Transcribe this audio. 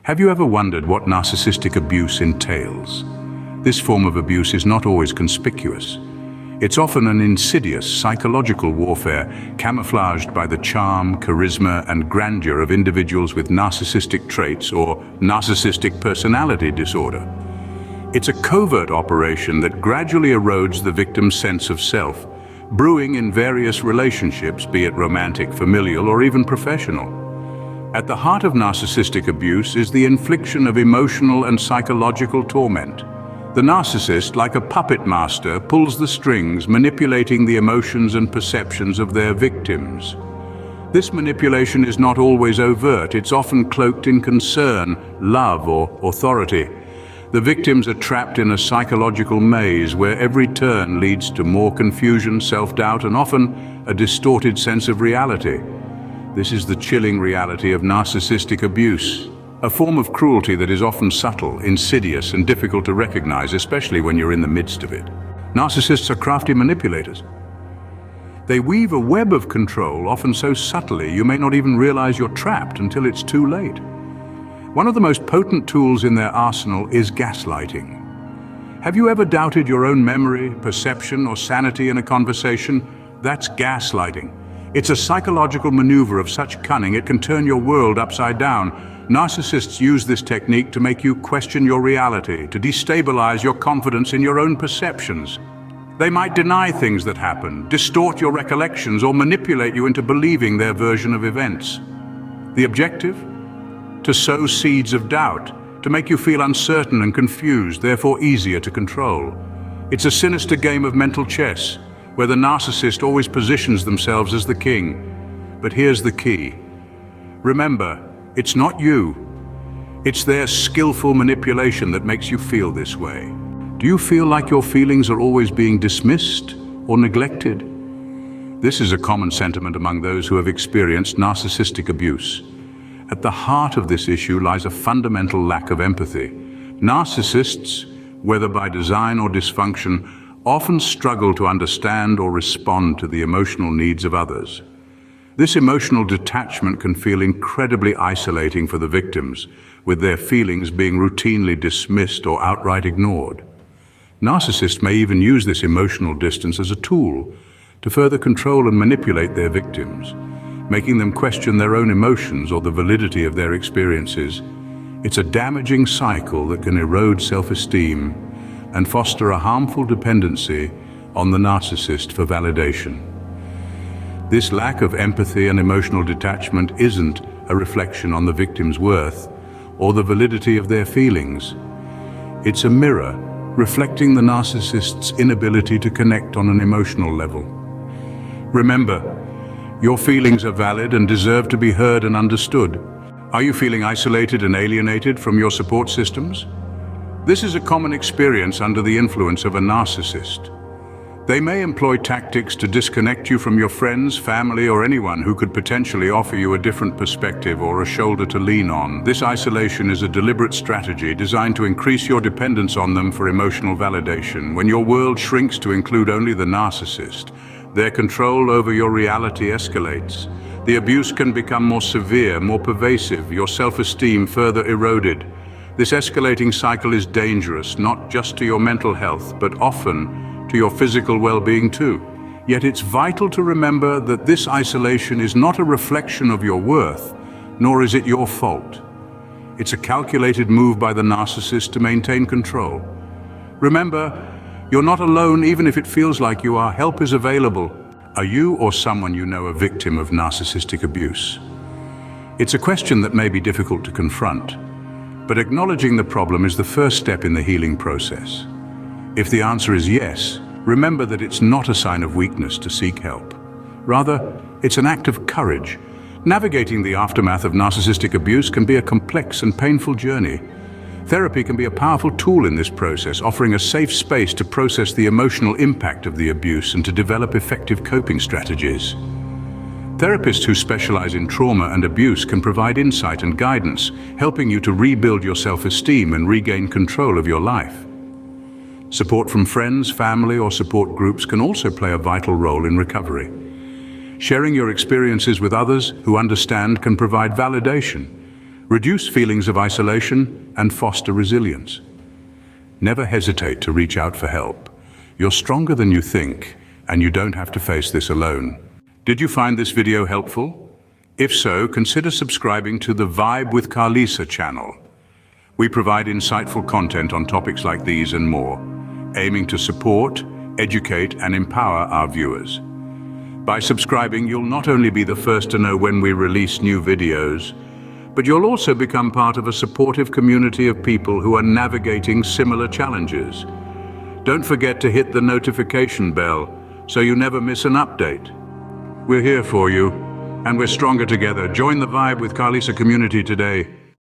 Have you ever wondered what narcissistic abuse entails? This form of abuse is not always conspicuous. It's often an insidious psychological warfare camouflaged by the charm, charisma, and grandeur of individuals with narcissistic traits or narcissistic personality disorder. It's a covert operation that gradually erodes the victim's sense of self, brewing in various relationships, be it romantic, familial, or even professional. At the heart of narcissistic abuse is the infliction of emotional and psychological torment. The narcissist, like a puppet master, pulls the strings, manipulating the emotions and perceptions of their victims. This manipulation is not always overt. It's often cloaked in concern, love, or authority. The victims are trapped in a psychological maze where every turn leads to more confusion, self-doubt, and often a distorted sense of reality. This is the chilling reality of narcissistic abuse. A form of cruelty that is often subtle, insidious, and difficult to recognize, especially when you're in the midst of it. Narcissists are crafty manipulators. They weave a web of control, often so subtly you may not even realize you're trapped until it's too late. One of the most potent tools in their arsenal is gaslighting. Have you ever doubted your own memory, perception, or sanity in a conversation? That's gaslighting. It's a psychological maneuver of such cunning it can turn your world upside down. Narcissists use this technique to make you question your reality, to destabilize your confidence in your own perceptions. They might deny things that happen, distort your recollections, or manipulate you into believing their version of events. The objective? To sow seeds of doubt, to make you feel uncertain and confused, therefore easier to control. It's a sinister game of mental chess, where the narcissist always positions themselves as the king. But here's the key. Remember, it's not you. It's their skillful manipulation that makes you feel this way. Do you feel like your feelings are always being dismissed or neglected? This is a common sentiment among those who have experienced narcissistic abuse. At the heart of this issue lies a fundamental lack of empathy. Narcissists, whether by design or dysfunction, often struggle to understand or respond to the emotional needs of others. This emotional detachment can feel incredibly isolating for the victims, with their feelings being routinely dismissed or outright ignored. Narcissists may even use this emotional distance as a tool to further control and manipulate their victims, making them question their own emotions or the validity of their experiences. It's a damaging cycle that can erode self-esteem and foster a harmful dependency on the narcissist for validation. This lack of empathy and emotional detachment isn't a reflection on the victim's worth or the validity of their feelings. It's a mirror reflecting the narcissist's inability to connect on an emotional level. Remember, your feelings are valid and deserve to be heard and understood. Are you feeling isolated and alienated from your support systems? This is a common experience under the influence of a narcissist. They may employ tactics to disconnect you from your friends, family, or anyone who could potentially offer you a different perspective or a shoulder to lean on. This isolation is a deliberate strategy designed to increase your dependence on them for emotional validation. When your world shrinks to include only the narcissist, their control over your reality escalates. The abuse can become more severe, more pervasive, your self-esteem further eroded. This escalating cycle is dangerous, not just to your mental health, but often to your physical well-being too. Yet it's vital to remember that this isolation is not a reflection of your worth, nor is it your fault. It's a calculated move by the narcissist to maintain control. Remember, you're not alone even if it feels like you are. Help is available. Are you or someone you know a victim of narcissistic abuse? It's a question that may be difficult to confront, but acknowledging the problem is the first step in the healing process. If the answer is yes, remember that it's not a sign of weakness to seek help. Rather, it's an act of courage. Navigating the aftermath of narcissistic abuse can be a complex and painful journey. Therapy can be a powerful tool in this process, offering a safe space to process the emotional impact of the abuse and to develop effective coping strategies. Therapists who specialize in trauma and abuse can provide insight and guidance, helping you to rebuild your self-esteem and regain control of your life. Support from friends, family, or support groups can also play a vital role in recovery. Sharing your experiences with others who understand can provide validation, reduce feelings of isolation, and foster resilience. Never hesitate to reach out for help. You're stronger than you think, and you don't have to face this alone. Did you find this video helpful? If so, consider subscribing to the Vibe with Carlisa channel. We provide insightful content on topics like these and more, aiming to support, educate, and empower our viewers. By subscribing, you'll not only be the first to know when we release new videos, but you'll also become part of a supportive community of people who are navigating similar challenges. Don't forget to hit the notification bell so you never miss an update. We're here for you, and we're stronger together. Join the Vibe with Carlisa community today.